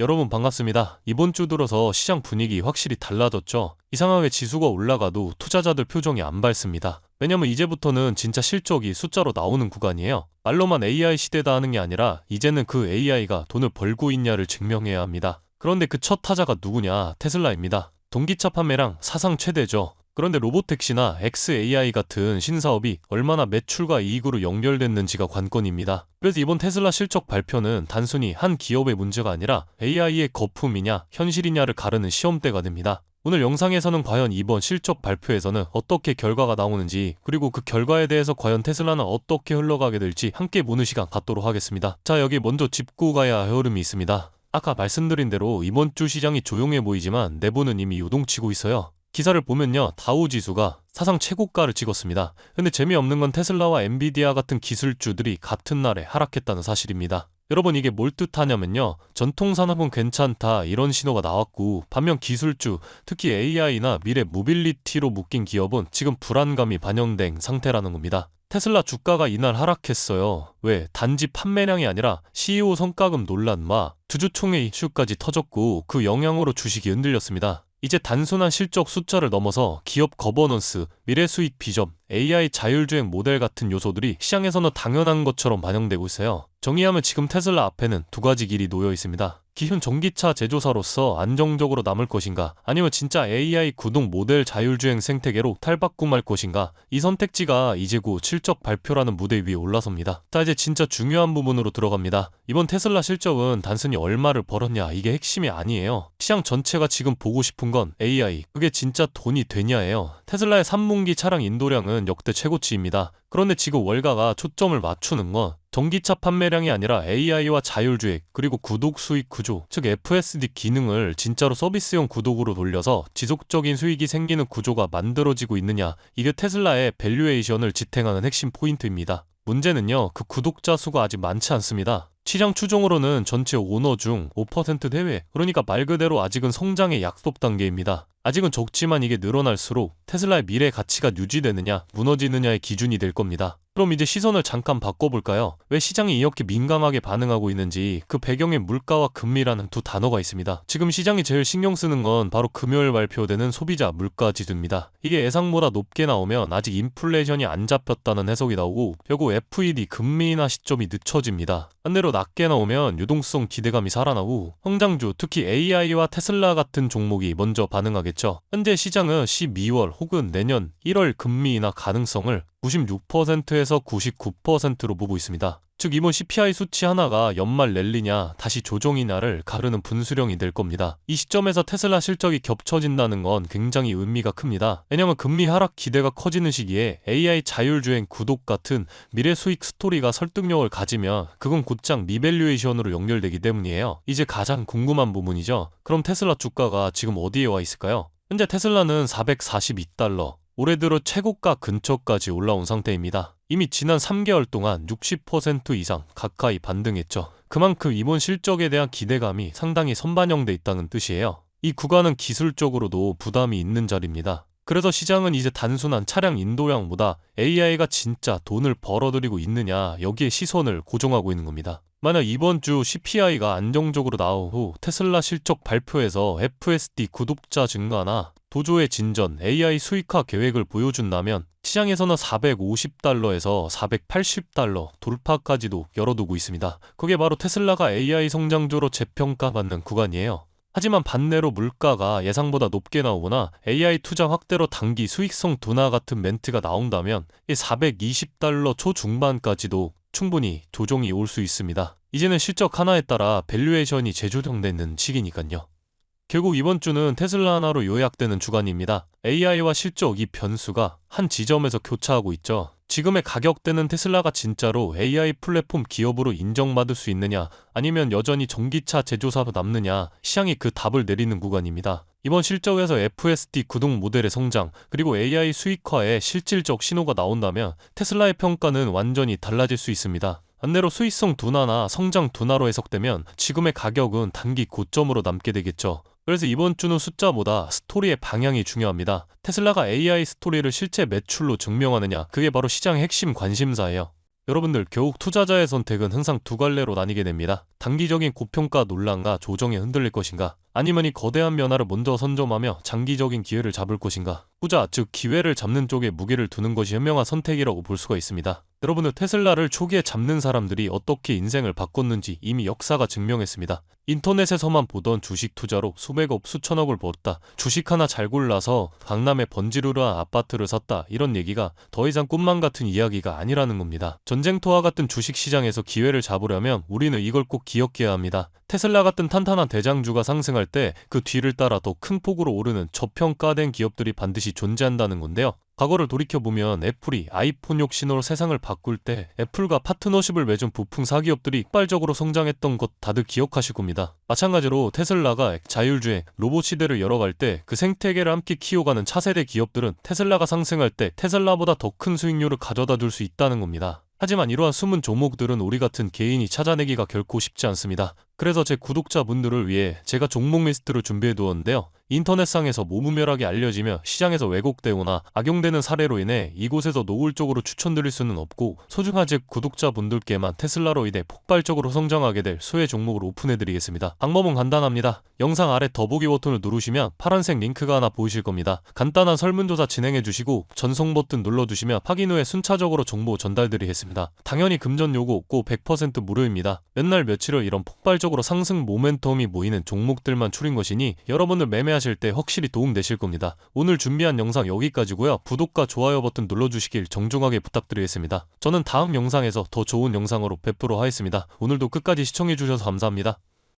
여러분 반갑습니다. 이번 주 들어서 시장 분위기 확실히 달라졌죠. 이상하게 지수가 올라가도 투자자들 표정이 안 밝습니다. 왜냐면 이제부터는 진짜 실적이 숫자로 나오는 구간이에요. 말로만 AI 시대다 하는 게 아니라 이제는 그 AI가 돈을 벌고 있냐를 증명해야 합니다. 그런데 그 첫 타자가 누구냐? 테슬라입니다. 동기차 판매량 사상 최대죠. 그런데 로보택시나 XAI 같은 신사업이 얼마나 매출과 이익으로 연결됐는지가 관건입니다. 그래서 이번 테슬라 실적 발표는 단순히 한 기업의 문제가 아니라 AI의 거품이냐 현실이냐를 가르는 시험대가 됩니다. 오늘 영상에서는 과연 이번 실적 발표에서는 어떻게 결과가 나오는지, 그리고 그 결과에 대해서 과연 테슬라는 어떻게 흘러가게 될지 함께 보는 시간 갖도록 하겠습니다. 자, 여기 먼저 짚고 가야 할 흐름이 있습니다. 아까 말씀드린 대로 이번 주 시장이 조용해 보이지만 내부는 이미 요동치고 있어요. 기사를 보면요, 다우지수가 사상 최고가를 찍었습니다. 근데 재미없는 건 테슬라와 엔비디아 같은 기술주들이 같은 날에 하락했다는 사실입니다. 여러분, 이게 뭘 뜻하냐면요, 전통산업은 괜찮다 이런 신호가 나왔고, 반면 기술주, 특히 AI나 미래 모빌리티로 묶인 기업은 지금 불안감이 반영된 상태라는 겁니다. 테슬라 주가가 이날 하락했어요. 왜? 단지 판매량이 아니라 CEO 성과금 논란과 주주총회 이슈까지 터졌고, 그 영향으로 주식이 흔들렸습니다. 이제 단순한 실적 숫자를 넘어서 기업 거버넌스, 미래 수익 비전, AI 자율주행 모델 같은 요소들이 시장에서는 당연한 것처럼 반영되고 있어요. 정의하면 지금 테슬라 앞에는 두 가지 길이 놓여 있습니다. 기존 전기차 제조사로서 안정적으로 남을 것인가, 아니면 진짜 AI 구동 모델 자율주행 생태계로 탈바꿈할 것인가. 이 선택지가 이제 곧 실적 발표라는 무대 위에 올라섭니다. 자, 이제 진짜 중요한 부분으로 들어갑니다. 이번 테슬라 실적은 단순히 얼마를 벌었냐 이게 핵심이 아니에요. 시장 전체가 지금 보고 싶은 건 AI, 그게 진짜 돈이 되냐예요. 테슬라의 3분기 차량 인도량은 역대 최고치입니다. 그런데 지금 월가가 초점을 맞추는 건 전기차 판매량이 아니라 AI와 자율주행, 그리고 구독 수익 구조, 즉 FSD 기능을 진짜로 서비스용 구독으로 돌려서 지속적인 수익이 생기는 구조가 만들어지고 있느냐, 이게 테슬라의 밸류에이션을 지탱하는 핵심 포인트입니다. 문제는요, 그 구독자 수가 아직 많지 않습니다. 시장 추정으로는 전체 오너 중 5% 내외, 그러니까 말 그대로 아직은 성장의 약속 단계입니다. 아직은 적지만 이게 늘어날수록 테슬라의 미래 가치가 유지되느냐 무너지느냐의 기준이 될 겁니다. 그럼 이제 시선을 잠깐 바꿔볼까요? 왜 시장이 이렇게 민감하게 반응하고 있는지, 그 배경에 물가와 금리라는 두 단어가 있습니다. 지금 시장이 제일 신경 쓰는 건 바로 금요일 발표되는 소비자 물가 지수입니다. 이게 예상보다 높게 나오면 아직 인플레이션이 안 잡혔다는 해석이 나오고, 결국 FED 금리 인하 시점이 늦춰집니다. 반대로 낮게 나오면 유동성 기대감이 살아나고 성장주, 특히 AI와 테슬라 같은 종목이 먼저 반응하겠죠. 현재 시장은 12월 혹은 내년 1월 금리 인하 가능성을 96%에서 99%로 보고 있습니다. 즉 이번 CPI 수치 하나가 연말 랠리냐 다시 조정이냐를 가르는 분수령이 될 겁니다. 이 시점에서 테슬라 실적이 겹쳐진다는 건 굉장히 의미가 큽니다. 왜냐면 금리 하락 기대가 커지는 시기에 AI 자율주행 구독 같은 미래 수익 스토리가 설득력을 가지면 그건 곧장 리밸류에이션으로 연결되기 때문이에요. 이제 가장 궁금한 부분이죠. 그럼 테슬라 주가가 지금 어디에 와 있을까요? 현재 테슬라는 442달러, 올해 들어 최고가 근처까지 올라온 상태입니다. 이미 지난 3개월 동안 60% 이상 가까이 반등했죠. 그만큼 이번 실적에 대한 기대감이 상당히 선반영돼 있다는 뜻이에요. 이 구간은 기술적으로도 부담이 있는 자리입니다. 그래서 시장은 이제 단순한 차량 인도량보다 AI가 진짜 돈을 벌어들이고 있느냐, 여기에 시선을 고정하고 있는 겁니다. 만약 이번 주 CPI가 안정적으로 나온 후 테슬라 실적 발표에서 FSD 구독자 증가나 도조의 진전, AI 수익화 계획을 보여준다면 시장에서는 450달러에서 480달러 돌파까지도 열어두고 있습니다. 그게 바로 테슬라가 AI 성장주로 재평가받는 구간이에요. 하지만 반대로 물가가 예상보다 높게 나오거나 AI 투자 확대로 단기 수익성 둔화 같은 멘트가 나온다면 420달러 초중반까지도 충분히 조정이 올 수 있습니다. 이제는 실적 하나에 따라 밸류에이션이 재조정되는 시기니까요. 결국 이번 주는 테슬라 하나로 요약되는 주간입니다. AI와 실적 이 변수가 한 지점에서 교차하고 있죠. 지금의 가격대는 테슬라가 진짜로 AI 플랫폼 기업으로 인정받을 수 있느냐, 아니면 여전히 전기차 제조사로 남느냐, 시장이 그 답을 내리는 구간입니다. 이번 실적에서 FSD 구동 모델의 성장, 그리고 AI 수익화의 실질적 신호가 나온다면 테슬라의 평가는 완전히 달라질 수 있습니다. 반대로 수익성 둔화나 성장 둔화로 해석되면 지금의 가격은 단기 고점으로 남게 되겠죠. 그래서 이번 주는 숫자보다 스토리의 방향이 중요합니다. 테슬라가 AI 스토리를 실제 매출로 증명하느냐, 그게 바로 시장의 핵심 관심사예요. 여러분들 결국 투자자의 선택은 항상 두 갈래로 나뉘게 됩니다. 단기적인 고평가 논란과 조정에 흔들릴 것인가, 아니면 이 거대한 변화를 먼저 선점하며 장기적인 기회를 잡을 것인가. 후자, 즉 기회를 잡는 쪽에 무게를 두는 것이 현명한 선택이라고 볼 수가 있습니다. 여러분들 테슬라를 초기에 잡는 사람들이 어떻게 인생을 바꿨는지 이미 역사가 증명했습니다. 인터넷에서만 보던 주식 투자로 수백억 수천억을 벌었다, 주식 하나 잘 골라서 강남에 번지르르한 아파트를 샀다, 이런 얘기가 더 이상 꿈만 같은 이야기가 아니라는 겁니다. 전쟁터와 같은 주식시장에서 기회를 잡으려면 우리는 이걸 꼭 기억해야 합니다. 테슬라 같은 탄탄한 대장주가 상승할 때 그 뒤를 따라 더 큰 폭으로 오르는 저평가된 기업들이 반드시 존재한다는 건데요. 과거를 돌이켜보면 애플이 아이폰 혁신으로 세상을 바꿀 때 애플과 파트너십을 맺은 부품 사기업들이 폭발적으로 성장했던 것 다들 기억하실 겁니다. 마찬가지로 테슬라가 자율주행, 로봇 시대를 열어갈 때 그 생태계를 함께 키워가는 차세대 기업들은 테슬라가 상승할 때 테슬라보다 더 큰 수익률을 가져다 줄 수 있다는 겁니다. 하지만 이러한 숨은 종목들은 우리 같은 개인이 찾아내기가 결코 쉽지 않습니다. 그래서 제 구독자분들을 위해 제가 종목 리스트를 준비해 두었는데요. 인터넷상에서 모무멸하게 알려지며 시장에서 왜곡되거나 악용되는 사례로 인해 이곳에서 노골적으로 추천드릴 수는 없고, 소중한 제 구독자분들께만 테슬라로 인해 폭발적으로 성장하게 될 수혜 종목을 오픈해드리겠습니다. 방법은 간단합니다. 영상 아래 더보기 버튼을 누르시면 파란색 링크가 하나 보이실 겁니다. 간단한 설문조사 진행해주시고 전송 버튼 눌러주시면 확인 후에 순차적으로 정보 전달드리겠습니다. 당연히 금전 요구 없고 100% 무료입니다. 몇 날 며칠을 이런 폭발적으로 상승 모멘텀이 모이는 종목들만 추린 것이니 여러분들 매매하실 때 확실히 도움되실 겁니다. 오늘 준비한 영상 여기까지고요. 구독과 좋아요 버튼 눌러주시길 정중하게 부탁드리겠습니다. 저는 다음 영상에서 더 좋은 영상으로 뵙도록 하겠습니다. 오늘도 끝까지 시청해주셔서 감사합니다.